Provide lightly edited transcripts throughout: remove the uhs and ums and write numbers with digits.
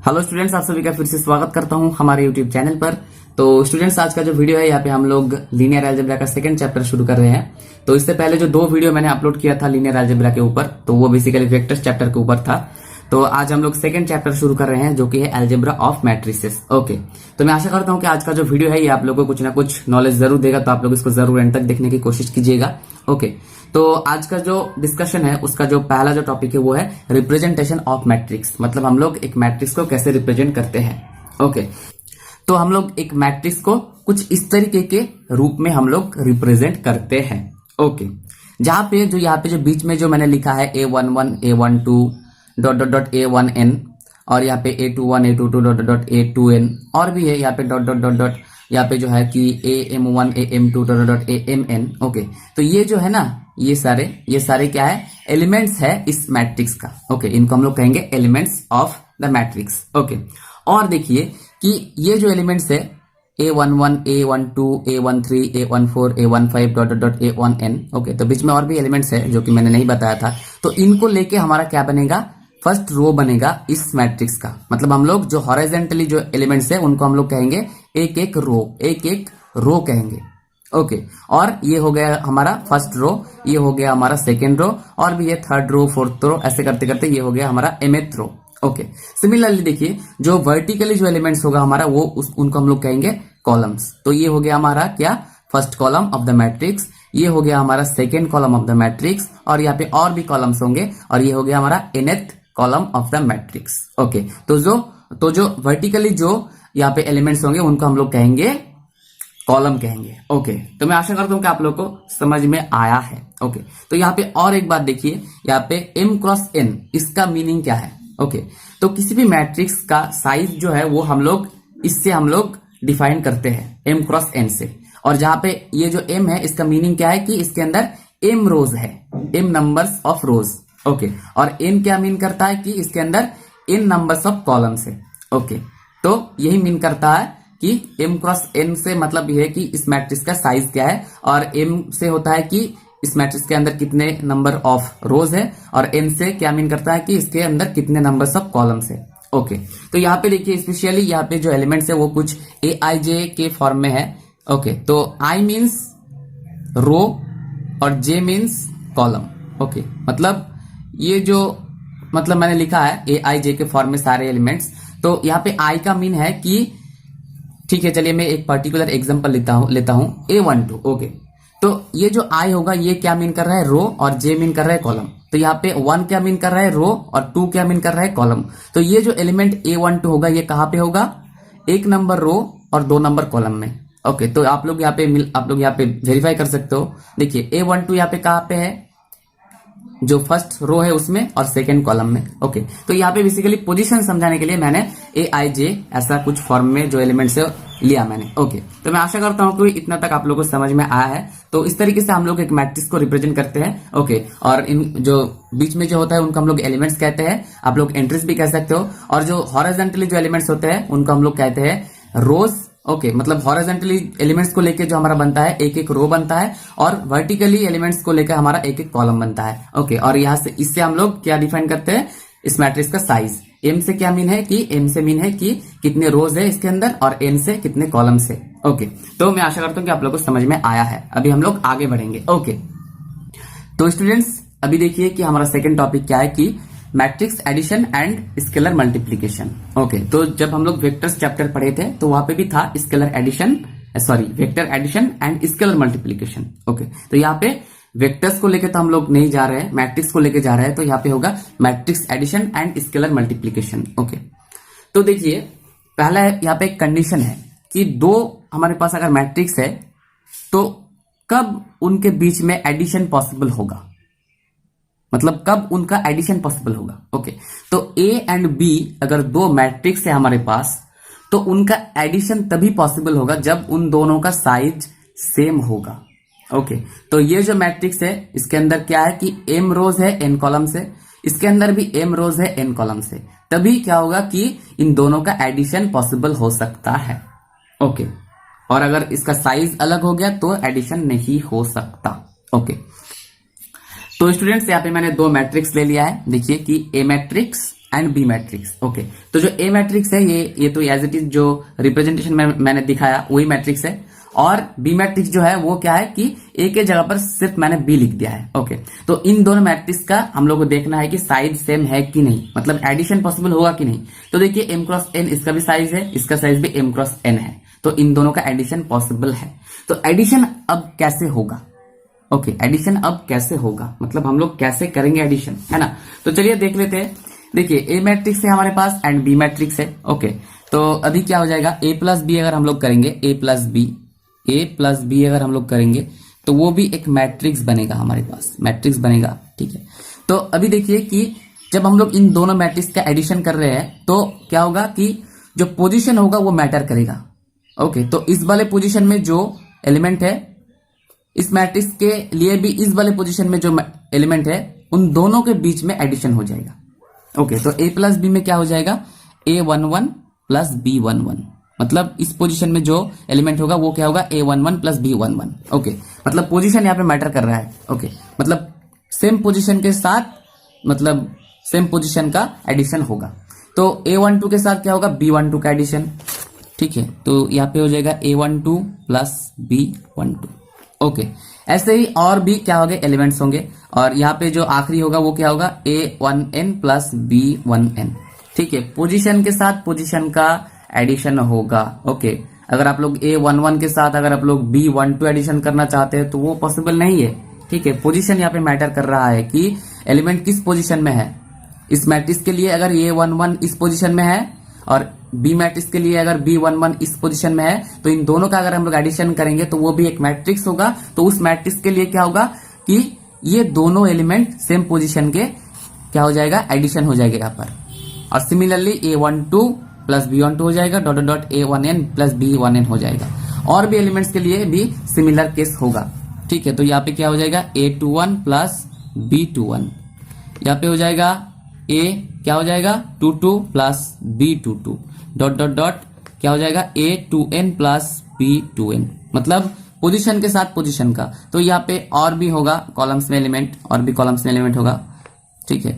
Hello students, आप सभी का फिर से स्वागत करता हूं हमारे यूट्यूब चैनल पर। तो स्टूडेंट्स, आज का जो वीडियो है यहाँ पे हम लोग लीनियर अलजेब्रा का सेकंड चैप्टर शुरू कर रहे हैं। तो इससे पहले जो दो वीडियो मैंने अपलोड किया था लीनियर अलजेब्रा के ऊपर, तो वो बेसिकली वेक्टर्स चैप्टर के ऊपर था। तो आज हम लोग सेकंड चैप्टर शुरू कर रहे हैं जो कि है अलजेब्रा ऑफ मैट्रिसेस। ओके, तो मैं आशा करता हूं कि आज का जो वीडियो है ये आप लोगों को कुछ ना कुछ नॉलेज जरूर देगा, तो आप लोग इसको जरूर एंड तक देखने की कोशिश कीजिएगा। ओके, तो आज का जो डिस्कशन है उसका जो पहला जो टॉपिक है वो है रिप्रेजेंटेशन ऑफ मैट्रिक्स, मतलब हम लोग एक मैट्रिक्स को कैसे रिप्रेजेंट करते हैं। ओके, तो हम लोग एक मैट्रिक्स को कुछ इस तरीके के रूप में हम लोग रिप्रेजेंट करते हैं। ओके, जहां पे जो यहाँ पे जो बीच में जो मैंने लिखा है A11 A12 dot dot dot A1n और यहाँ पे A21 A22 dot dot A2n और भी है यहाँ पे डॉट डॉट डॉट डॉट यहाँ पे जो है कि AM1 AM2 dot dot AMN। Okay, तो ये जो है ना ये सारे क्या है, एलिमेंट्स है इस मैट्रिक्स का। ओके, इनको हम लोग कहेंगे elements of the matrix. Okay, और देखिए कि ये जो एलिमेंट्स है A11 A12 A13 A14 A15 dot dot A1n। Okay, तो बीच में और भी एलिमेंट्स है जो कि मैंने नहीं बताया था। तो इनको लेके हमारा क्या बनेगा, फर्स्ट रो बनेगा इस मैट्रिक्स का। मतलब हम लोग जो हॉरिजॉन्टली जो एलिमेंट्स है उनको हम लोग कहेंगे एक एक रो कहेंगे। ओके, और ये हो गया हमारा फर्स्ट रो, ये हो गया हमारा सेकेंड रो, और भी ये थर्ड रो फोर्थ रो, ऐसे करते करते ये हो गया हमारा mth रो। ओके, सिमिलरली देखिए जो वर्टिकली जो एलिमेंट्स होगा हमारा वो उनको हम लोग कहेंगे कॉलम्स। तो ये हो गया हमारा क्या, first column of the matrix, ये हो गया हमारा second column of the matrix, और यहाँ पे और भी कॉलम्स होंगे, और ये हो गया हमारा nth column of the matrix. Okay, तो जो वर्टिकली जो यहाँ पे एलिमेंट्स होंगे उनको हम लोग कहेंगे कॉलम कहेंगे। ओके, तो मैं आशा करता हूं कि आप लोग को समझ में आया है। ओके, तो यहाँ पे और एक बात देखिए, यहाँ पे m क्रॉस n इसका मीनिंग क्या है। ओके, तो किसी भी मैट्रिक्स का साइज जो है वो हम लोग इससे हम लोग डिफाइन करते हैं m क्रॉस n से। और जहां पे ये जो m है इसका मीनिंग क्या है कि इसके अंदर m रोज है, m numbers of rose. Okay, और n क्या मीन करता है कि इसके अंदर n नंबर्स ऑफ कॉलम्स है। ओके, तो यही मीन करता है कि m क्रॉस n से मतलब यह है कि इस मैट्रिक्स का साइज क्या है, और m से होता है कि इस मैट्रिक्स के अंदर कितने नंबर ऑफ रोज है, और n से क्या मीन करता है कि इसके अंदर कितने नंबर्स ऑफ कॉलम्स है। ओके, तो यहाँ पे देखिए स्पेशली यहाँ पे जो एलिमेंट्स है वो कुछ aij के फॉर्म में है। ओके, तो I मीन्स रो और j मीन्स कॉलम। ओके, मतलब ये जो मतलब मैंने लिखा है aij के फॉर्म में सारे एलिमेंट्स, तो यहाँ पे I का मीन है कि ठीक है, चलिए मैं एक पर्टिकुलर एग्जांपल लेता हूं A12। ओके, तो ये जो I होगा ये क्या मीन कर रहा है, रो, और J मीन कर रहा है कॉलम। तो यहाँ पे 1 क्या मीन कर रहा है, रो, और 2 क्या मीन कर रहा है, कॉलम। तो ये जो एलिमेंट A12 होगा ये कहाँ पे होगा, 1 नंबर रो और 2 नंबर कॉलम में। ओके, तो आप लोग यहाँ पे वेरीफाई कर सकते हो। देखिए A12 यहाँ पे कहाँ पे है, जो फर्स्ट रो है उसमें, और सेकंड कॉलम में। ओके, तो यहाँ पे बेसिकली पोजीशन समझाने के लिए मैंने aij ऐसा कुछ फॉर्म में जो एलिमेंट्स है लिया मैंने। ओके, तो मैं आशा करता हूँ कि इतना तक आप लोगों को समझ में आया है। तो इस तरीके से हम लोग एक मैट्रिक्स को रिप्रेजेंट करते हैं। ओके, और इन जो बीच में जो होता है उनको हम लोग एलिमेंट्स कहते हैं, आप लोग एंट्रीज भी कह सकते हो, और जो हॉरिजॉन्टली जो एलिमेंट्स होते हैं उनको हम लोग कहते हैं रोज। ओके, मतलब हॉरिजॉन्टली एलिमेंट्स को लेके जो हमारा बनता है एक एक रो बनता है, और वर्टिकली एलिमेंट्स को लेकर हमारा एक एक कॉलम बनता है। ओके, और यहाँ से इससे हम लोग क्या डिफाइन करते हैं, इस मैट्रिक्स का साइज। m से क्या मीन है कि m से मीन है कि कितने रोज है इसके अंदर, और n से कितने कॉलम्स है। ओके, तो मैं आशा करता हूँ कि आप लोग को समझ में आया है। अभी हम लोग आगे बढ़ेंगे। ओके, तो स्टूडेंट्स अभी देखिए कि हमारा सेकेंड टॉपिक क्या है कि matrix addition and scalar multiplication. Okay, तो जब हम लोग वेक्टर्स चैप्टर पढ़े थे तो वहां पे भी था scalar addition, vector addition and scalar multiplication. Okay, तो यहाँ पे वेक्टर्स को लेके तो हम लोग नहीं जा रहे हैं, मैट्रिक्स को लेके जा रहे हैं। तो यहाँ पे होगा matrix addition and scalar multiplication. Okay, तो देखिए पहला यहाँ पे एक कंडीशन है कि दो हमारे पास अगर मैट्रिक्स है तो कब उनके बीच में एडिशन पॉसिबल होगा, मतलब कब उनका एडिशन पॉसिबल होगा। ओके, तो A एंड B अगर दो मैट्रिक्स है हमारे पास तो उनका एडिशन तभी पॉसिबल होगा जब उन दोनों का साइज सेम होगा। ओके, तो ये जो मैट्रिक्स है इसके अंदर क्या है कि m रोज है n कॉलम से, इसके अंदर भी m रोज है n कॉलम से, तभी क्या होगा कि इन दोनों का एडिशन पॉसिबल हो सकता है। ओके, और अगर इसका साइज अलग हो गया तो एडिशन नहीं हो सकता। ओके, तो स्टूडेंट्स यहाँ पे मैंने दो मैट्रिक्स ले लिया है। देखिए कि A matrix and b matrix. Okay, तो जो ए मैट्रिक्स है ये तो एज इट इज जो रिप्रेजेंटेशन में मैंने दिखाया वही मैट्रिक्स है, और बी मैट्रिक्स जो है वो क्या है कि ए के जगह पर सिर्फ मैंने बी लिख दिया है। ओके, तो इन दोनों मैट्रिक्स का हम लोग को देखना है कि साइज सेम है कि नहीं, मतलब एडिशन पॉसिबल होगा कि नहीं। तो देखिए m क्रॉस n इसका भी साइज है, इसका साइज भी m क्रॉस n है, तो इन दोनों का एडिशन पॉसिबल है। तो एडिशन अब कैसे होगा? ओके, एडिशन अब कैसे होगा, मतलब हम लोग कैसे करेंगे एडिशन, है ना। तो चलिए देख लेते हैं। देखिए ए मैट्रिक्स है हमारे पास एंड बी मैट्रिक्स है। ओके, तो अभी क्या हो जाएगा, ए प्लस बी अगर हम लोग करेंगे, ए प्लस बी अगर हम लोग करेंगे तो वो भी एक मैट्रिक्स बनेगा, हमारे पास मैट्रिक्स बनेगा। ठीक है, तो अभी देखिए कि जब हम लोग इन दोनों मैट्रिक्स का एडिशन कर रहे हैं तो क्या होगा कि जो पोजीशन होगा वो मैटर करेगा। ओके, तो इस वाले पोजीशन में जो एलिमेंट है, इस मैट्रिक्स के लिए भी इस वाले पोजीशन में जो एलिमेंट है, उन दोनों के बीच में एडिशन हो जाएगा। ओके, तो a प्लस बी में क्या हो जाएगा, a11 प्लस b11, मतलब इस पोजीशन में जो एलिमेंट होगा वो क्या होगा, a11 प्लस b11। ओके, मतलब पोजीशन यहाँ पे मैटर कर रहा है। ओके, मतलब सेम पोजीशन के साथ, मतलब सेम पोजीशन का एडिशन होगा। तो a12 के साथ क्या होगा, b12 का एडिशन। ठीक है, तो यहाँ पे हो जाएगा a12 प्लस b12। ओके, ऐसे ही और भी क्या होंगे, एलिमेंट्स होंगे, और यहाँ पे जो आखिरी होगा वो क्या होगा, a1n प्लस b1n। ठीक है, पोजीशन के साथ पोजीशन का एडिशन होगा। ओके, अगर आप लोग a11 के साथ अगर आप लोग b12 एडिशन करना चाहते हैं तो वो पॉसिबल नहीं है। ठीक है, पोजीशन यहाँ पे मैटर कर रहा है कि एलिमेंट किस पोजीशन में है। इस मैट्रिक्स के लिए अगर a11 इस पोजीशन में है और बी मैट्रिक्स के लिए अगर b11 इस पोजीशन में है, तो इन दोनों का अगर हम लोग एडिशन करेंगे तो वो भी एक मैट्रिक्स होगा। तो उस मैट्रिक्स के लिए क्या होगा कि ये दोनों एलिमेंट सेम पोजीशन के क्या हो जाएगा, एडिशन हो जाएगा यहाँ पर। और सिमिलरली a12 प्लस b12 हो जाएगा, dot dot a1n plus b1n हो जाएगा। और भी एलिमेंट्स के लिए भी सिमिलर केस होगा। ठीक है, तो यहाँ पे क्या हो जाएगा, a21 प्लस b21, यहाँ पे हो जाएगा a क्या हो जाएगा 22 plus b22, dot dot dot क्या हो जाएगा a2n प्लस b2n, मतलब पोजीशन के साथ पोजीशन का। तो यहाँ पे और भी होगा कॉलम्स में एलिमेंट, और भी कॉलम्स में एलिमेंट होगा। ठीक है,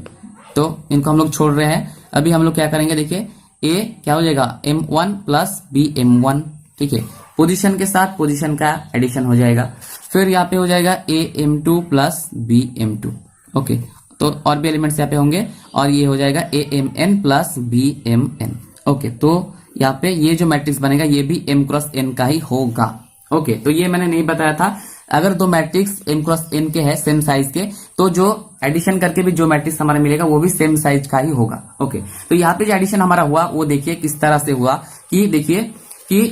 तो इनको हम लोग छोड़ रहे हैं। अभी हम लोग क्या करेंगे, देखिए a क्या हो जाएगा m1 प्लस bm1। ठीक है, पोजीशन के साथ पोजीशन का एडिशन हो जाएगा। फिर यहाँ पे हो जाएगा am2 प्लस bm2। ओके, तो और भी एलिमेंट्स यहाँ पे होंगे, और ये हो जाएगा amn प्लस bmn। ओके, तो यहाँ पे ये जो मैट्रिक्स बनेगा ये भी m क्रॉस n का ही होगा। ओके, तो ये मैंने नहीं बताया था, अगर दो मैट्रिक्स m क्रॉस n के हैं सेम साइज के, तो जो एडिशन करके भी जो मैट्रिक्स हमारा मिलेगा वो भी सेम साइज का ही होगा। ओके, तो यहाँ पे जो एडिशन हमारा हुआ वो देखिए किस तरह से हुआ कि देखिए कि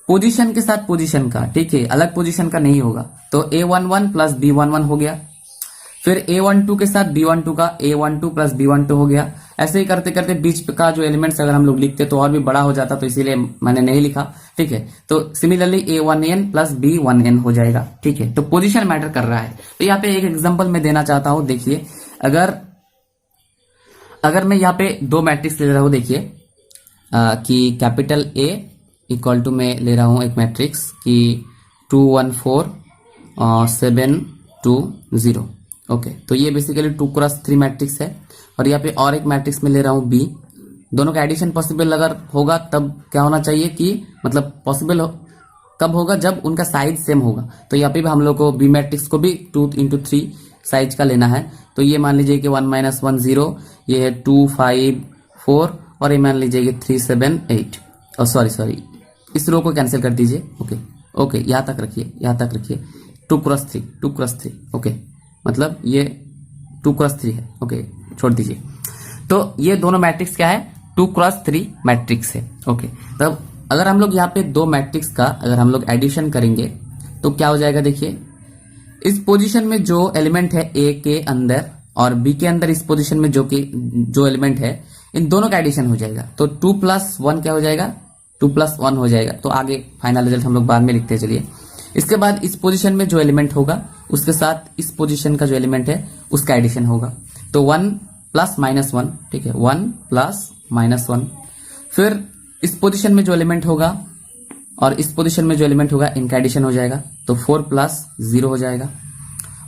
पोजीशन के साथ पोजीशन का, ठीक है, अलग पोजीशन का नहीं होगा। तो a11 प्लस b11 हो गया, फिर a12 के साथ b12 का a12 प्लस b12 हो गया। ऐसे ही करते करते बीच का जो एलिमेंट्स अगर हम लोग लिखते तो और भी बड़ा हो जाता, तो इसीलिए मैंने नहीं लिखा। ठीक है, तो सिमिलरली a1n प्लस b1n हो जाएगा। ठीक है, तो पोजीशन मैटर कर रहा है। तो यहाँ पे एक एग्जांपल मैं देना चाहता हूं। देखिए, अगर मैं यहाँ पे दो मैट्रिक्स ले रहा हूं, देखिए कि कैपिटल A इक्वल टू मैं ले रहा हूं एक मैट्रिक्स कि 2 1 4 7 2 0। ओके, तो ये बेसिकली 2 क्रॉस 3 मैट्रिक्स है, और यहाँ पे और एक मैट्रिक्स में ले रहा हूँ B। दोनों का एडिशन पॉसिबल अगर होगा तब क्या होना चाहिए कि मतलब पॉसिबल कब होगा, जब उनका साइज सेम होगा। तो यहाँ पे भी हम लोग को B मैट्रिक्स को भी 2 into 3 साइज का लेना है। तो ये मान लीजिए कि 1 - 1 0, ये है 2 5 4, और ये मान लीजिए कि 3 7 8। और सॉरी इस रो को कैंसिल कर दीजिए। ओके, यहाँ तक रखिए 2 क्रॉस 3। ओके, मतलब ये 2 क्रॉस 3 है। ओके, छोड़ दीजिए। तो ये दोनों मैट्रिक्स क्या है, 2 क्रॉस 3 मैट्रिक्स है। ओके, तब अगर हम लोग यहाँ पे दो मैट्रिक्स का अगर हम लोग एडिशन करेंगे तो क्या हो जाएगा, देखिए इस पोजीशन में जो एलिमेंट है A के अंदर और B के अंदर इस पोजीशन में जो एलिमेंट है, इन दोनों का एडिशन हो जाएगा। तो 2 + 1 क्या हो जाएगा, 2 + 1 हो जाएगा। तो आगे फाइनल रिजल्ट हम लोग बाद में लिखते हैं। चलिए, इसके बाद इस पोजीशन में जो एलिमेंट होगा उसके साथ इस पोजीशन का जो एलिमेंट है उसका एडिशन होगा। तो 1 + -1, ठीक है, 1 + -1। फिर इस पोजीशन में जो एलिमेंट होगा और इस पोजीशन में जो एलिमेंट होगा इनका एडिशन हो जाएगा। तो 4 + 0 हो जाएगा।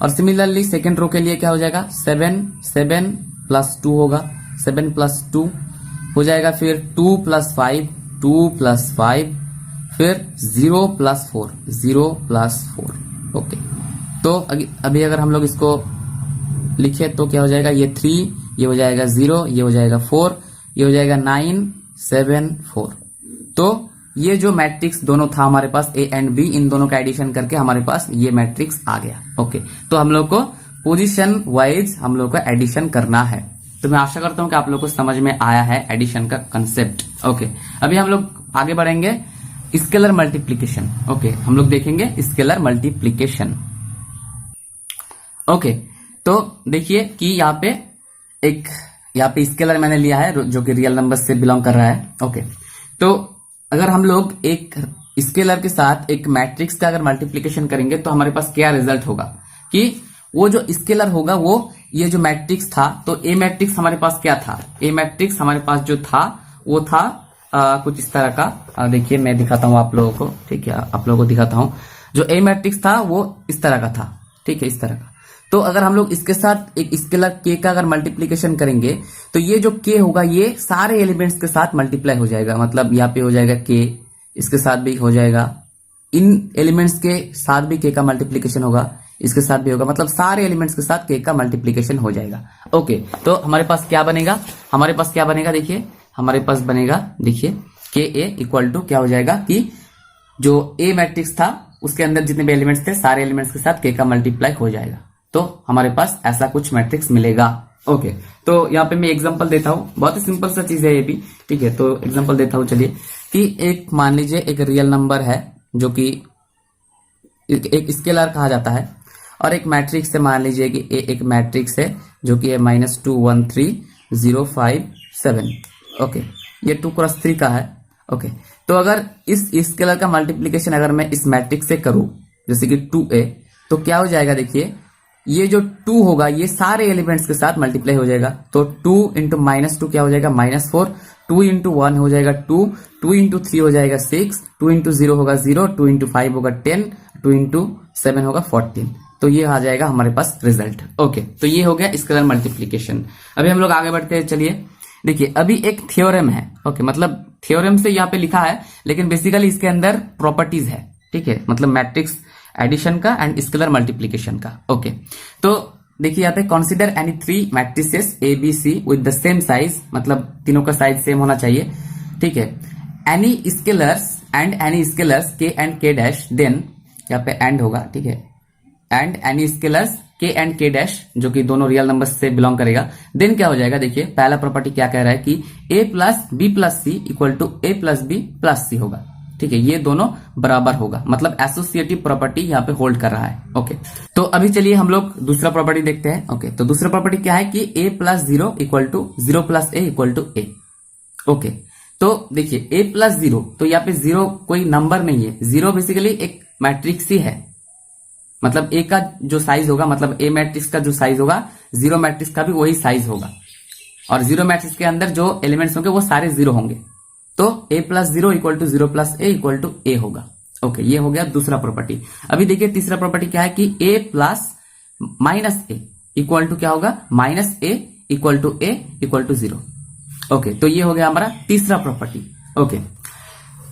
और सिमिलरली सेकेंड रो के लिए क्या हो जाएगा, 7 + 2 होगा। 7 प्लस 2 हो जाएगा, फिर 2 प्लस 5, 2 प्लस 5, फिर 0 प्लस 4, 0 प्लस 4। ओके, तो अभी अगर हम लोग इसको लिखे तो क्या हो जाएगा, ये 3, ये हो जाएगा 0, ये हो जाएगा 4, ये हो जाएगा 9, 7, 4। तो ये जो मैट्रिक्स दोनों था हमारे पास ए एंड बी, इन दोनों का एडिशन करके हमारे पास ये मैट्रिक्स आ गया। ओके, तो हम लोग को पोजीशन वाइज हम लोग को एडिशन करना है। तो मैं आशा करता हूं कि आप लोग को समझ में आया है एडिशन का कंसेप्ट। ओके, अभी हम लोग आगे बढ़ेंगे स्केलर मल्टीप्लीकेशन। ओके, हम लोग देखेंगे स्केलर मल्टीप्लीकेशन। ओके, तो देखिए कि यहाँ पे स्केलर मैंने लिया है जो कि रियल नंबर से बिलोंग कर रहा है। ओके, तो अगर हम लोग एक स्केलर के साथ एक मैट्रिक्स का अगर मल्टीप्लीकेशन करेंगे तो हमारे पास क्या रिजल्ट होगा कि वो जो स्केलर होगा वो ये जो मैट्रिक्स था, तो ए मैट्रिक्स हमारे पास क्या था, ए मैट्रिक्स हमारे पास जो था वो था कुछ इस तरह का। देखिए मैं दिखाता हूं आप लोगों को, ठीक है, आप लोगों को दिखाता हूं। जो ए मैट्रिक्स था वो इस तरह का था, ठीक है, इस तरह का। तो अगर हम लोग इसके साथ एक स्केलर के का अगर मल्टीप्लीकेशन करेंगे तो ये जो के होगा ये सारे एलिमेंट्स के साथ मल्टीप्लाई हो जाएगा। मतलब यहाँ पे हो जाएगा के, इसके साथ भी हो जाएगा, इन एलिमेंट्स के साथ भी के का मल्टीप्लीकेशन होगा, इसके साथ भी होगा, मतलब सारे एलिमेंट्स के साथ के का मल्टीप्लीकेशन हो जाएगा। ओके, तो हमारे पास क्या बनेगा, हमारे पास क्या बनेगा, देखिए हमारे पास बनेगा, देखिए के ए इक्वल टू क्या हो जाएगा कि जो ए मैट्रिक्स था उसके अंदर जितने भी एलिमेंट्स थे सारे एलिमेंट्स के साथ के का मल्टीप्लाई हो जाएगा। तो हमारे पास ऐसा कुछ मैट्रिक्स मिलेगा। ओके, तो यहाँ पे मैं एग्जांपल देता हूँ, बहुत ही सिंपल सा चीज है ये भी, ठीक है। तो एग्जांपल देता हूँ, चलिए कि एक मान लीजिए एक रियल नंबर है जो कि एक स्केलर कहा जाता है, और एक मैट्रिक्स से मान लीजिए कि एक मैट्रिक्स है जो कि है -2 1 3 0 5 7। ओके, ये 2 क्रॉस 3 का है। ओके, तो अगर इस स्केलर का मल्टीप्लीकेशन अगर मैं इस मैट्रिक्स से करूं जैसे कि 2a, तो क्या हो जाएगा, देखिए ये जो 2 होगा ये सारे एलिमेंट्स के साथ मल्टीप्लाई हो जाएगा। तो 2 इंटू -2 क्या हो जाएगा, -4, 2 इंटू 1 हो जाएगा 2, 2 इंटू 3 हो जाएगा 6, 2 इंटू 0 होगा 0, 2 इंटू 5 होगा 10, 2 इंटू 7 होगा 14। तो ये आ जाएगा हमारे पास रिजल्ट। ओके, तो ये हो गया स्केलर मल्टीप्लीकेशन। अभी हम लोग आगे बढ़ते हैं, चलिए देखिए अभी एक थ्योरम है। ओके, मतलब थ्योरम से यहाँ पे लिखा है लेकिन बेसिकली इसके अंदर प्रॉपर्टीज है, ठीक है, मतलब मैट्रिक्स एडिशन का एंड स्केलर मल्टीप्लीकेशन का। ओके, तो देखिए यहाँ पे consider any 3 matrices a b c with the same size, मतलब तीनों का साइज सेम होना चाहिए, ठीक है। Any scalars and any scalars k and k dash, then यहाँ पे एंड होगा, ठीक है, and any scalars k and k dash जो कि दोनों रियल नंबर से बिलोंग करेगा। देन क्या हो जाएगा, देखिए पहला प्रॉपर्टी क्या कह रहा है कि a plus B plus C equal to A plus B plus C होगा, ठीक है, ये दोनों बराबर होगा, मतलब एसोसिएटिव प्रॉपर्टी यहाँ पे होल्ड कर रहा है। ओके, तो अभी चलिए हम लोग दूसरा प्रॉपर्टी देखते हैं। ओके, तो दूसरा प्रॉपर्टी क्या है कि a plus 0 equal to 0 plus A equal to a. Okay, तो देखिए a प्लस 0, तो यहाँ पे 0 कोई नंबर नहीं है, 0 बेसिकली एक मैट्रिक्स ही है, मतलब ए का जो साइज होगा, मतलब ए मैट्रिक्स का जो साइज होगा 0 मैट्रिक्स का भी वही साइज होगा, और 0 मैट्रिक्स के अंदर जो एलिमेंट्स होंगे वो सारे 0 होंगे। तो a plus 0 equal to 0 plus A equal to A होगा। ओके, ये हो गया दूसरा प्रॉपर्टी। अभी देखिए तीसरा प्रॉपर्टी क्या है कि a plus minus a equal to क्या होगा, minus a equal to a equal to 0। Okay, तो ये हो गया हमारा तीसरा प्रॉपर्टी। ओके,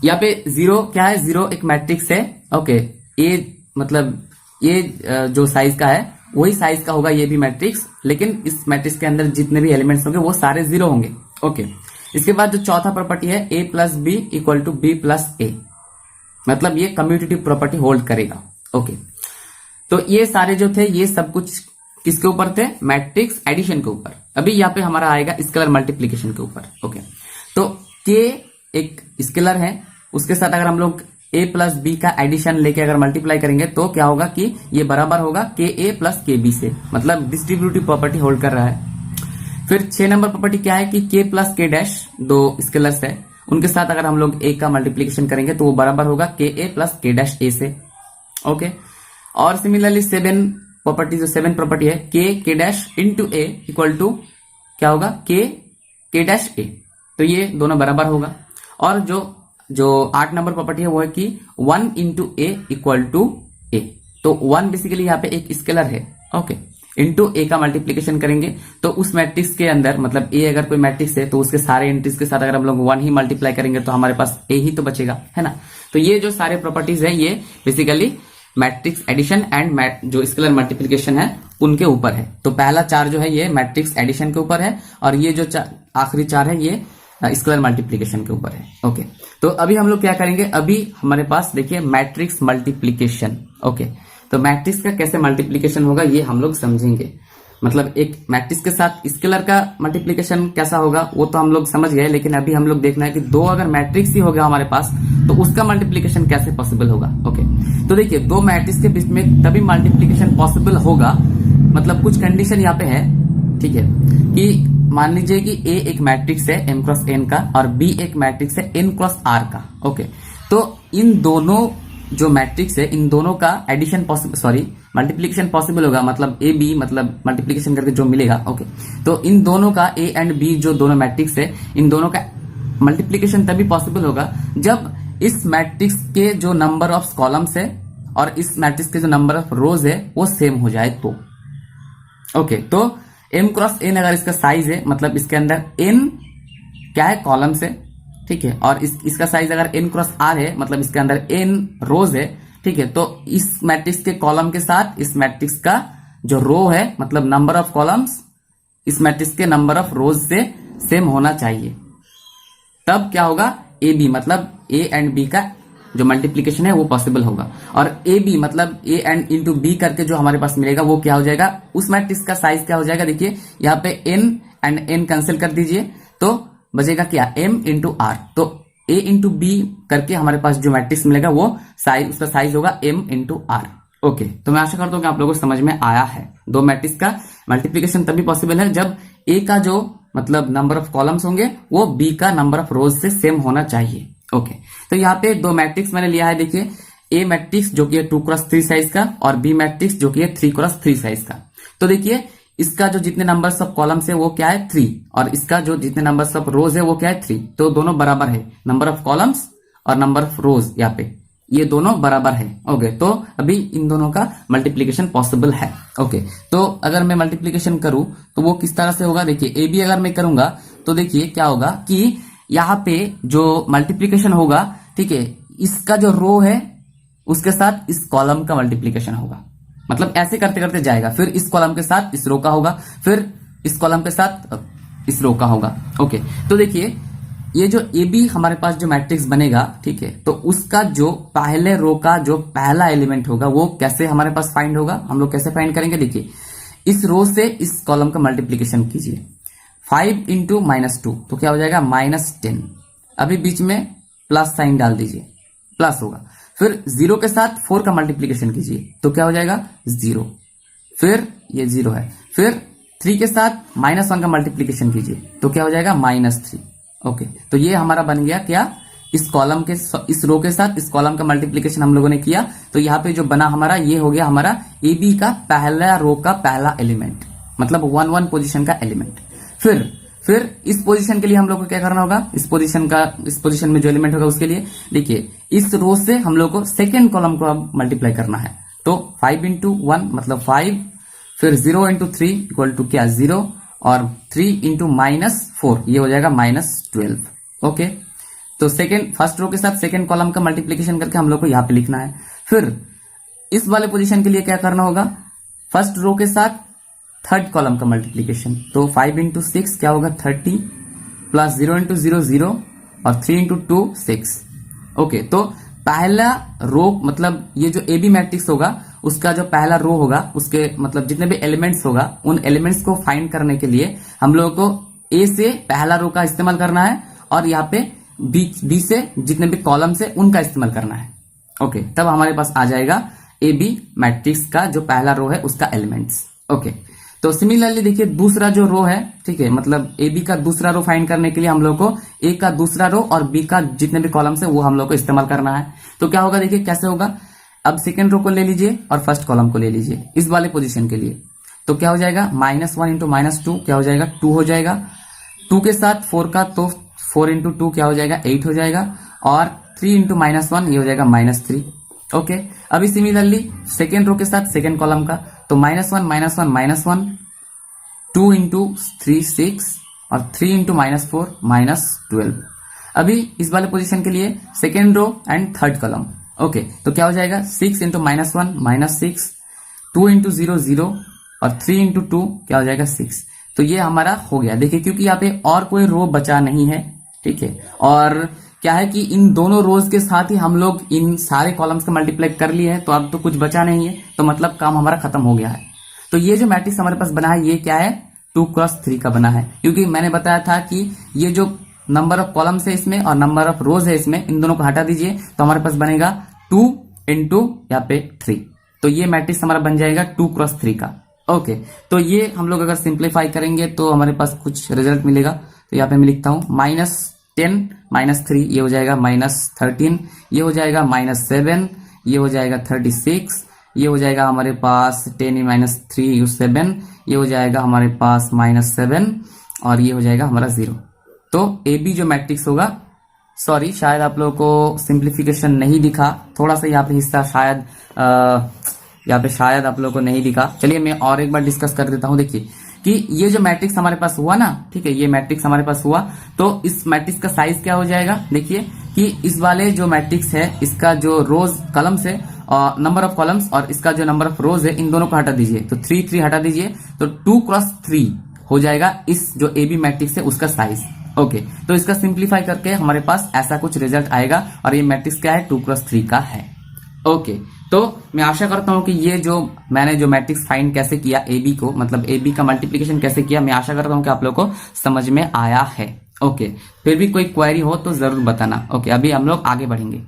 यहाँ पे 0 क्या है, 0 एक मैट्रिक्स है। ओके, ए मतलब ये जो साइज का है वही साइज का होगा ये भी मैट्रिक्स, लेकिन इस मैट्रिक्स के अंदर जितने भी एलिमेंट्स होंगे वो सारे 0 होंगे। ओके, इसके बाद जो चौथा प्रॉपर्टी है a plus B equal to B plus A, मतलब ये कम्यूटेटिव प्रॉपर्टी होल्ड करेगा। ओके, तो ये सारे जो थे ये सब कुछ किसके ऊपर थे, मैट्रिक्स एडिशन के ऊपर। अभी यहाँ पे हमारा आएगा स्केलर मल्टीप्लीकेशन के ऊपर। ओके, तो k एक स्केलर है, उसके साथ अगर हम लोग a प्लस बी का एडिशन लेके अगर मल्टीप्लाई करेंगे तो क्या होगा कि ये बराबर होगा के ए प्लस के बी से, मतलब डिस्ट्रीब्यूटिव प्रॉपर्टी होल्ड कर रहा है। फिर 6 नंबर प्रॉपर्टी क्या है कि k प्लस के डैश, दो स्केलर्स है, उनके साथ अगर हम लोग a का मल्टीप्लीकेशन करेंगे तो वो बराबर होगा के ए प्लस के डैश ए से। ओके, और सिमिलरली 7 प्रॉपर्टी है k dash into a equal to क्या होगा, के डैश ए, तो ये दोनों बराबर होगा। और जो 8 नंबर प्रॉपर्टी है वो है कि 1 इंटू ए इक्वल टू ए, तो 1 बेसिकली यहाँ पे एक स्केलर है। ओके, इंटू ए का मल्टीप्लीकेशन करेंगे तो उस मैट्रिक्स के अंदर मतलब ए अगर कोई मैट्रिक्स है तो उसके सारे एंट्रीज के साथ अगर हम लोग 1 ही मल्टीप्लाई करेंगे तो हमारे पास ए ही तो बचेगा, है ना। तो ये जो सारे प्रॉपर्टीज है ये बेसिकली मैट्रिक्स एडिशन एंड जो स्केलर मल्टीप्लीकेशन है उनके ऊपर है। तो पहला 4 जो है ये मैट्रिक्स एडिशन के ऊपर है और ये जो आखिरी 4 है ये स्केलर मल्टीप्लीकेशन के ऊपर है। ओके, तो अभी हम लोग क्या करेंगे, अभी हमारे पास देखिए मैट्रिक्स मल्टीप्लीकेशन। ओके, तो मैट्रिक्स का कैसे मल्टीप्लीकेशन होगा ये हम लोग समझेंगे। मतलब एक मैट्रिक्स के साथ स्केलर का मल्टीप्लीकेशन कैसा होगा वो तो हम लोग समझ गए, लेकिन अभी हम लोग देखना है कि दो अगर मैट्रिक्स ही हो गया हमारे पास तो उसका मल्टीप्लीकेशन कैसे पॉसिबल होगा। ओके, तो देखिए दो मैट्रिक्स के बीच में तभी मल्टीप्लीकेशन पॉसिबल होगा, मतलब कुछ कंडीशन यहाँ पे है, ठीक है, कि मान लीजिए कि ए एक मैट्रिक्स है m क्रॉस n का और b एक मैट्रिक्स है n क्रॉस r का। ओके, तो इन दोनों जो मैट्रिक्स है इन दोनों का एडिशन मल्टीप्लीकेशन पॉसिबल होगा, मतलब ए बी मतलब मल्टीप्लीकेशन करके जो मिलेगा। ओके, तो इन दोनों का ए एंड बी जो दोनों मैट्रिक्स है इन दोनों का मल्टीप्लीकेशन तभी पॉसिबल होगा जब इस मैट्रिक्स के जो नंबर ऑफ कॉलम्स है और इस मैट्रिक्स के जो नंबर ऑफ रोज है वो सेम हो जाए तो। ओके, तो m क्रॉस n अगर इसका साइज है मतलब इसके अंदर n क्या है, कॉलम्स है, ठीक है, और इसका साइज अगर n क्रॉस r है मतलब इसके अंदर n रोज है, ठीक है, तो इस मैट्रिक्स के कॉलम के साथ इस मैट्रिक्स का जो रो है मतलब नंबर ऑफ कॉलम्स इस मैट्रिक्स के नंबर ऑफ रोज से सेम होना चाहिए, तब क्या होगा ए बी मतलब ए एंड बी का जो मल्टीप्लीकेशन है वो पॉसिबल होगा। और ए बी मतलब ए एंड इंटू बी करके जो हमारे पास मिलेगा वो क्या हो जाएगा, उस मैट्रिक्स का साइज क्या हो जाएगा, देखिए यहाँ पे n एंड n कैंसिल कर दीजिए तो बचेगा क्या, m इंटू r। तो a इंटू बी करके हमारे पास जो मैट्रिक्स मिलेगा वो साइज उसका साइज होगा m इंटू r। ओके, तो मैं आशा करता हूँ कि आप लोगों को समझ में आया है। दो मैट्रिक्स का मल्टीप्लीकेशन तभी पॉसिबल है जब a का जो मतलब नंबर ऑफ कॉलम्स होंगे वो b का नंबर ऑफ रोज से सेम होना चाहिए। ओके, तो यहाँ पे दो मैट्रिक्स मैंने लिया है, देखिए ए मैट्रिक्स जो कि है 2 क्रॉस 3 साइज का और बी मैट्रिक्स जो कि है 3 क्रॉस 3 साइज का। तो देखिए इसका जो जितने नंबर्स ऑफ कॉलम्स है वो क्या है 3 और इसका जो जितने नंबर्स ऑफ रोज है वो क्या है 3, तो दोनों बराबर है, नंबर ऑफ कॉलम्स और नंबर ऑफ रोज यहाँ पे ये दोनों बराबर है। ओके, तो अभी इन दोनों का मल्टीप्लीकेशन पॉसिबल है। ओके, तो अगर मैं मल्टीप्लीकेशन करूं तो वो किस तरह से होगा, देखिए ए बी अगर मैं करूंगा तो देखिए क्या होगा कि यहाँ पे जो मल्टीप्लीकेशन होगा, ठीक है, इसका जो रो है उसके साथ इस कॉलम का मल्टीप्लीकेशन होगा, मतलब ऐसे करते करते जाएगा, फिर इस कॉलम के साथ इस रो का होगा, फिर इस कॉलम के साथ इस रो का होगा। ओके, तो देखिए ये जो ए बी हमारे पास जो मैट्रिक्स बनेगा, ठीक है, तो उसका जो पहले रो का जो पहला एलिमेंट होगा वो कैसे हमारे पास फाइंड होगा, हम लोग कैसे फाइंड करेंगे, देखिए इस रो से इस कॉलम का मल्टीप्लीकेशन कीजिए, 5 इंटू -2 तो क्या हो जाएगा -10, अभी बीच में प्लस साइन डाल दीजिए, प्लस होगा, फिर 0 के साथ 4 का मल्टीप्लीकेशन कीजिए तो क्या हो जाएगा 0, फिर ये 0 है, फिर 3 के साथ -1 का मल्टीप्लीकेशन कीजिए तो क्या हो जाएगा -3। ओके, तो ये हमारा बन गया क्या, इस कॉलम के इस रो के साथ इस कॉलम का मल्टीप्लीकेशन हम लोगों ने किया, तो यहाँ पे जो बना हमारा ये हो गया हमारा ए बी का पहला रो का पहला एलिमेंट, मतलब 1 पोजीशन का एलिमेंट। फिर इस पोजीशन के लिए हम लोग को क्या करना होगा, इस पोजीशन में जो एलिमेंट होगा उसके लिए देखिए इस रो से हम लोग को सेकेंड कॉलम को अब मल्टीप्लाई करना है, तो 5 इंटू 1 मतलब 5, फिर 0 इंटू 3 इक्वल टू क्या 0 और 3 इंटू -4 ये हो जाएगा -12। ओके, तो फर्स्ट रो के साथ सेकेंड कॉलम का मल्टीप्लीकेशन करके हम लोग को यहाँ पे लिखना है। फिर इस वाले पोजीशन के लिए क्या करना होगा, फर्स्ट रो के साथ थर्ड कॉलम का मल्टीप्लीकेशन, तो 5 इंटू 6 क्या होगा 30 प्लस 0 इंटू 0 0 और 3 इंटू 2 6। ओके, तो पहला रो मतलब ये जो ए बी मैट्रिक्स होगा उसका जो पहला रो होगा उसके मतलब जितने भी एलिमेंट्स होगा उन एलिमेंट्स को फाइंड करने के लिए हम लोगों को ए से पहला रो का इस्तेमाल करना है और यहाँ पे बी से जितने भी कॉलम्स है उनका इस्तेमाल करना है। ओके, तब हमारे पास आ जाएगा ए बी मैट्रिक्स का जो पहला रो है उसका एलिमेंट्स। ओके, तो सिमिलरली देखिए दूसरा जो रो है, ठीक है, मतलब ए बी का दूसरा रो फाइंड करने के लिए हम लोग को ए का दूसरा रो और बी का जितने भी कॉलम्स है वो हम लोग को इस्तेमाल करना है। तो क्या होगा देखिए कैसे होगा, अब सेकेंड रो को ले लीजिए और फर्स्ट कॉलम को ले लीजिए इस वाले पोजीशन के लिए, तो क्या हो जाएगा -1 इंटू -2 क्या हो जाएगा 2 हो जाएगा, 2 के साथ 4 का तो 4 इंटू 2 क्या हो जाएगा 8 हो जाएगा और 3 इंटू -1 ये हो जाएगा -3। ओके, अभी सिमिलरली सेकेंड रो के साथ सेकेंड कॉलम का, तो -1 -1 2 इंटू 3 6 और 3 इंटू -4 -12। अभी इस वाले पोजीशन के लिए second row and third column. Okay, तो क्या हो जाएगा 6 इंटू -1 -6, 2 इंटू 0 0 और 3 इंटू 2 क्या हो जाएगा 6। तो ये हमारा हो गया। देखिए क्योंकि यहाँ पे और कोई रो बचा नहीं है, ठीक है, और क्या है कि इन दोनों रोज के साथ ही हम लोग इन सारे कॉलम्स का मल्टीप्लाई कर लिए हैं, तो अब तो कुछ बचा नहीं है, तो मतलब काम हमारा खत्म हो गया है। तो ये जो मैट्रिक्स हमारे पास बना है ये क्या है 2x3 का बना है, क्योंकि मैंने बताया था कि ये जो नंबर ऑफ कॉलम्स है इसमें और नंबर ऑफ रोज है इसमें, इन दोनों को हटा दीजिए तो हमारे पास बनेगा 2 इंटू यहाँ पे 3। तो ये मैट्रिक्स हमारा बन जाएगा 2x3 का। ओके, तो ये हम लोग अगर सिंप्लीफाई करेंगे तो हमारे पास कुछ रिजल्ट मिलेगा। तो यहाँ पे मैं लिखता हूं -10 -3 ये हो जाएगा -13, ये हो जाएगा -7, ये हो जाएगा 36, ये हो जाएगा हमारे पास 10 3 7, ये हो जाएगा हमारे पास -7 और ये हो जाएगा हमारा 0। तो ए बी जो मैट्रिक्स होगा, सॉरी शायद आप लोगों को सिंप्लीफिकेशन नहीं दिखा, थोड़ा सा यहाँ पे हिस्सा शायद यहाँ पे शायद आप लोगों को नहीं दिखा। चलिए मैं और एक बार डिस्कस कर देता हूं। देखिए कि ये जो मैट्रिक्स हमारे पास हुआ ना, ठीक है, ये मैट्रिक्स हमारे पास हुआ, तो इस मैट्रिक्स का साइज क्या हो जाएगा। देखिए कि इस वाले जो मैट्रिक्स है इसका जो रोज कॉलम्स है और नंबर ऑफ कॉलम्स और इसका जो नंबर ऑफ रोज है इन दोनों को हटा दीजिए, तो 3 3 हटा दीजिए, तो 2x3 हो जाएगा इस जो ए बी मैट्रिक्स है उसका साइज। ओके, तो इसका सिंप्लीफाई करके हमारे पास ऐसा कुछ रिजल्ट आएगा और ये मैट्रिक्स क्या है 2x3 का है। ओके, तो मैं आशा करता हूं कि ये जो मैंने जो मैट्रिक्स फाइंड कैसे किया ए बी को, मतलब ए बी का मल्टीप्लिकेशन कैसे किया, मैं आशा करता हूं कि आप लोगों को समझ में आया है। ओके, फिर भी कोई क्वेरी हो तो जरूर बताना। ओके, अभी हम लोग आगे बढ़ेंगे।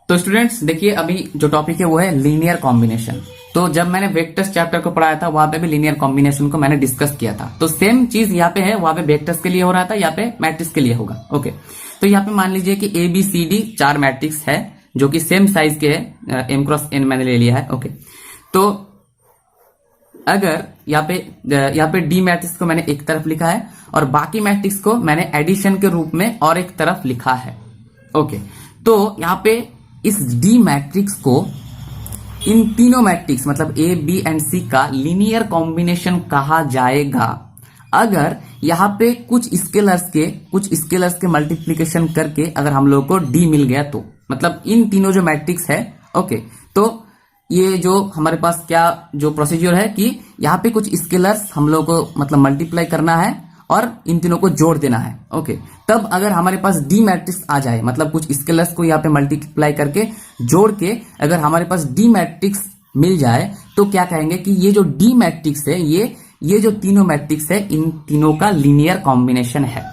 तो स्टूडेंट्स देखिए अभी जो टॉपिक है वो है लीनियर कॉम्बिनेशन। तो जब मैंने वेक्टर्स चैप्टर को पढ़ाया था वहां पे भी लीनियर कॉम्बिनेशन को मैंने डिस्कस किया था, तो सेम चीज यहाँ पे है, वहां पे वेक्टर्स के लिए हो रहा था, यहाँ पे मैट्रिक्स के लिए होगा। ओके, तो यहाँ पे मान लीजिए कि a b c d 4 matrix है जो कि सेम साइज के है, m क्रॉस n मैंने ले लिया है। ओके, तो अगर यहाँ पे डी मैट्रिक्स को मैंने एक तरफ लिखा है और बाकी मैट्रिक्स को मैंने एडिशन के रूप में और एक तरफ लिखा है। ओके, तो यहाँ पे इस डी मैट्रिक्स को इन तीनों मैट्रिक्स मतलब ए बी एंड सी का लीनियर कॉम्बिनेशन कहा जाएगा अगर यहाँ पे कुछ स्केलर्स के मल्टीप्लीकेशन करके अगर हम लोग को डी मिल गया तो, मतलब इन तीनों जो मैट्रिक्स है। ओके, तो ये जो हमारे पास क्या जो प्रोसीजर है कि यहाँ पे कुछ स्केलर्स हम लोग को मतलब मल्टीप्लाई करना है और इन तीनों को जोड़ देना है। ओके, तब अगर हमारे पास डी मैट्रिक्स आ जाए, मतलब कुछ स्केलर्स को यहाँ पे मल्टीप्लाई करके जोड़ के अगर हमारे पास डी मैट्रिक्स मिल जाए तो क्या कहेंगे कि ये जो डी मैट्रिक्स है ये जो तीनों मैट्रिक्स है इन तीनों का लीनियर कॉम्बिनेशन है।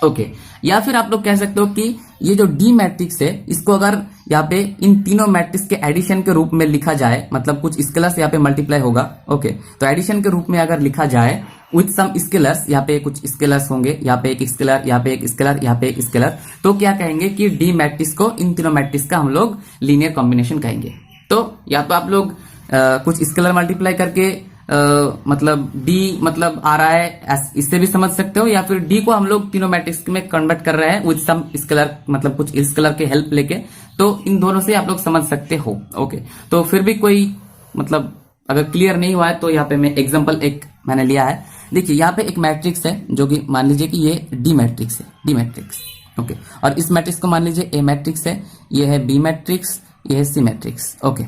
ओके, या फिर आप लोग कह सकते हो कि ये जो डी मैट्रिक्स है इसको अगर यहाँ पे इन तीनों मैट्रिक्स के एडिशन के रूप में लिखा जाए, मतलब कुछ स्केलर्स यहाँ पे मल्टीप्लाई होगा। ओके, तो एडिशन के रूप में अगर लिखा जाए विथ सम स्केलर्स, यहाँ पे कुछ स्केलर्स होंगे, यहाँ पे एक स्केलर, यहाँ पे एक स्केलर, यहाँ पे एक स्केलर, तो क्या कहेंगे कि डी मैट्रिक्स को इन तीनों मैट्रिक्स का हम लोग लीनियर कॉम्बिनेशन कहेंगे। तो या तो आप लोग कुछ स्केलर मल्टीप्लाई करके मतलब डी मतलब आ रहा है इससे भी समझ सकते हो, या फिर डी को हम लोग तीनों मैट्रिक्स में कन्वर्ट कर रहे हैं विद सम स्केलर, मतलब कुछ स्केलर के हेल्प लेके, तो इन दोनों से आप लोग समझ सकते हो। ओके, तो फिर भी कोई मतलब अगर क्लियर नहीं हुआ है तो यहाँ पे मैं एग्जांपल एक मैंने लिया है। देखिए यहाँ पे एक मैट्रिक्स है जो कि मान लीजिए कि ये डी मैट्रिक्स है, डी मैट्रिक्स। ओके, और इस मैट्रिक्स को मान लीजिए ए मैट्रिक्स है, ये है बी मैट्रिक्स, ये है सी मैट्रिक्स। ओके,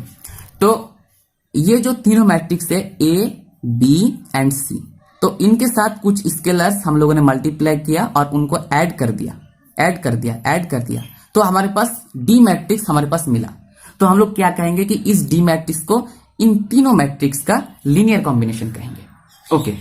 तो ये जो तीनों मैट्रिक्स है ए बी एंड सी, तो इनके साथ कुछ स्केलर्स हम लोगों ने मल्टीप्लाई किया और उनको ऐड कर दिया, तो हमारे पास डी मैट्रिक्स हमारे पास मिला। तो हम लोग क्या कहेंगे कि इस डी मैट्रिक्स को इन तीनों मैट्रिक्स का लीनियर कॉम्बिनेशन कहेंगे। ओके,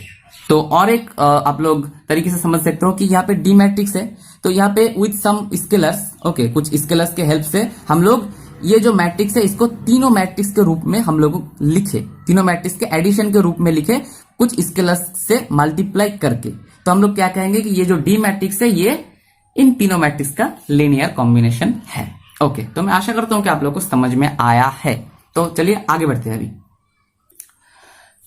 तो और एक आप लोग तरीके से समझ सकते हो कि यहाँ पे डी मैट्रिक्स है, तो यहाँ पे विथ सम स्केलर्स, ओके, कुछ स्केलर्स के हेल्प से हम लोग ये जो मैट्रिक्स है इसको तीनों मैट्रिक्स के रूप में हम लोग लिखे, तीनों मैट्रिक्स के एडिशन के रूप में लिखे कुछ स्केलर्स से मल्टीप्लाई करके, तो हम लोग क्या कहेंगे कि ये जो डी मैट्रिक्स है ये इन तीनों मैट्रिक्स का लीनियर कॉम्बिनेशन है। ओके, तो मैं आशा करता हूं कि आप लोग को समझ में आया है। तो चलिए आगे बढ़ते हैं अभी।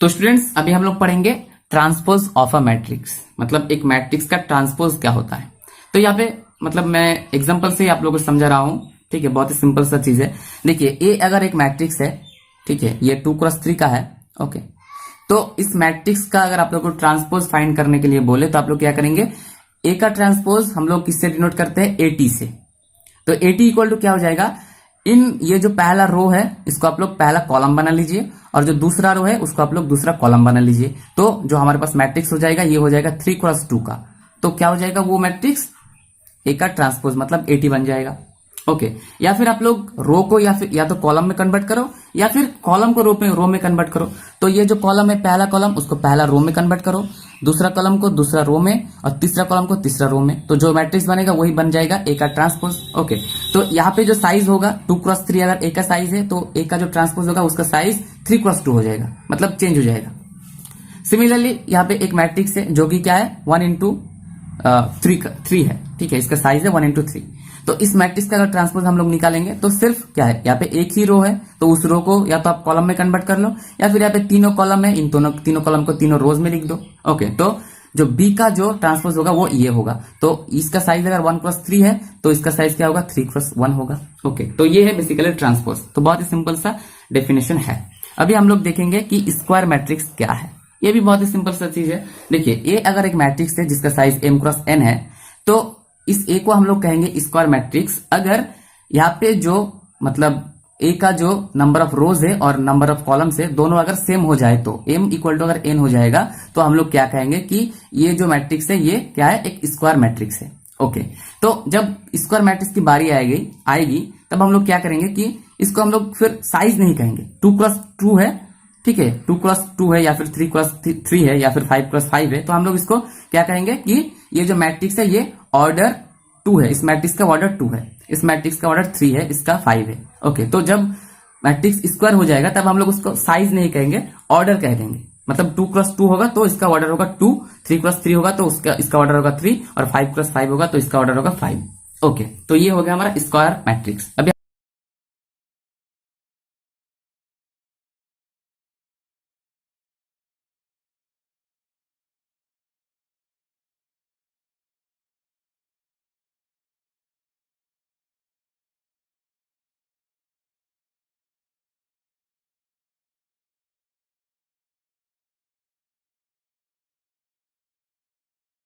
तो स्टूडेंट्स अभी हम लोग पढ़ेंगे ट्रांसपोज ऑफ अ मैट्रिक्स, मतलब एक मैट्रिक्स का ट्रांसपोज क्या होता है। तो यहाँ पे मतलब मैं एग्जांपल से ही आप लोगों को समझा रहा हूं, ठीक है, बहुत ही सिंपल सा चीज है। देखिए ए अगर एक मैट्रिक्स है, ठीक है, ये 2x3 का है। ओके, तो इस मैट्रिक्स का अगर आप लोग को ट्रांसपोज फाइंड करने के लिए बोले तो आप लोग क्या करेंगे, ए का ट्रांसपोज हम लोग किससे डिनोट करते हैं, एटी से। तो एटी इक्वल टू क्या हो जाएगा, इन ये जो पहला रो है इसको आप लोग पहला कॉलम बना लीजिए और जो दूसरा रो है उसको आप लोग दूसरा कॉलम बना लीजिए। तो जो हमारे पास मैट्रिक्स हो जाएगा ये हो जाएगा 3x2 का। तो क्या हो जाएगा वो मैट्रिक्स, ए का ट्रांसपोज मतलब 80 बन जाएगा। ओके, या फिर आप लोग रो को या तो कॉलम में कन्वर्ट करो या फिर कॉलम को रो में कन्वर्ट करो। तो ये जो कॉलम है पहला कॉलम उसको पहला रो में कन्वर्ट करो, दूसरा कॉलम को दूसरा रो में और तीसरा कॉलम को तीसरा रो में। तो जो मैट्रिक्स बनेगा वही बन जाएगा ए का ट्रांसपोज। ओके, तो यहाँ पे जो साइज होगा 2x3, अगर ए का साइज है तो ए का जो ट्रांसपोज होगा उसका साइज 3x2 हो जाएगा, मतलब चेंज हो जाएगा। सिमिलरली यहाँ पे एक मैट्रिक्स है जो कि क्या है 1x3 है, ठीक है, इसका साइज है 1x3। तो इस मैट्रिक्स का अगर ट्रांसपोज हम लोग निकालेंगे तो सिर्फ क्या है, यहाँ पे एक ही रो है तो उस रो को या तो आप कॉलम में कन्वर्ट कर लो या फिर यहाँ पे तीनों कॉलम है, इन तीनों कॉलम को तीनों रोज में लिख दो। ओके, तो जो बी का जो ट्रांसपोज होगा वो ये होगा। तो इसका साइज अगर 1x3 है तो इसका साइज क्या होगा, 3x1 होगा। ओके, तो ये है बेसिकली ट्रांसपोज। तो बहुत ही सिंपल सा डेफिनेशन है। अभी हम लोग देखेंगे कि स्क्वायर मैट्रिक्स क्या है। ये भी बहुत ही सिंपल सा चीज है। देखिए, ए अगर एक मैट्रिक्स है जिसका साइज m×n है तो इस ए को हम लोग कहेंगे स्क्वायर मैट्रिक्स अगर यहाँ पे जो मतलब ए का जो नंबर ऑफ रोज है और नंबर ऑफ कॉलम्स है दोनों अगर सेम हो जाए तो m इक्वल टू अगर n हो जाएगा तो हम लोग क्या कहेंगे कि ये जो मैट्रिक्स है ये क्या है, एक स्क्वायर मैट्रिक्स है। ओके, तो जब स्क्वायर मैट्रिक्स की बारी आएगी तब हम लोग क्या करेंगे कि इसको हम लोग फिर साइज नहीं कहेंगे, 2x2 है, ठीक है, 2x2 है या फिर 3x3 है या फिर 5x5 है, तो हम लोग इसको क्या कहेंगे कि ये जो मैट्रिक्स है ये ऑर्डर 2 है, इस मैट्रिक्स का ऑर्डर 2 है, इस मैट्रिक्स का ऑर्डर 3 है, इसका 5 है। ओके, तो जब मैट्रिक्स स्क्वायर हो जाएगा तब हम लोग उसको साइज नहीं कहेंगे, ऑर्डर कह देंगे। मतलब 2x2 होगा तो इसका ऑर्डर होगा 2, 3x3 होगा तो इसका ऑर्डर होगा 3 और 5x5 होगा तो इसका ऑर्डर होगा 5। ओके, तो ये हो गया हमारा स्क्वायर मैट्रिक्स। अभी